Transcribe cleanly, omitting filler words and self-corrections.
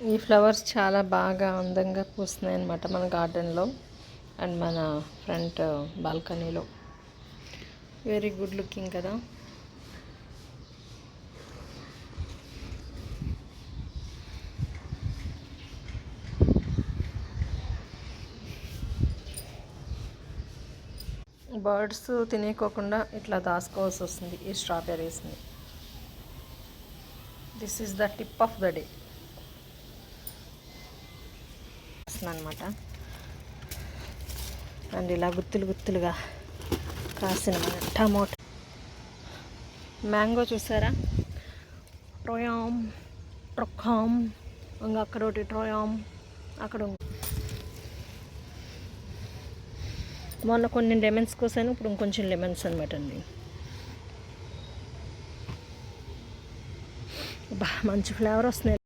ఈ ఫ్లవర్స్ చాలా బాగా అందంగా పూస్తున్నాయి అన్నమాట మన గార్డెన్లో అండ్ మన ఫ్రంట్ బాల్కనీలో. వెరీ గుడ్ లుకింగ్ కదా. బర్డ్స్ తినేకోకుండా ఇట్లా దాచుకోవాల్సి వస్తుంది ఈ స్ట్రాబెర్రీస్ని. This is the tip of the day అనమాట. అండ్ ఇలా గుత్తులు గుత్తులుగా కాసిన మన టమోటా మ్యాంగో చూసారా, ట్రోయామ్ ట్రొకామ్, ఇంకా అక్కడ ఒకటి ట్రోయామ్, అక్కడ మొన్న కొన్ని లెమన్స్ కోసాను, ఇప్పుడు ఇంకొంచెం లెమన్స్ అనమాట అండి. మంచి ఫ్లేవర్ వస్తున్నాయి.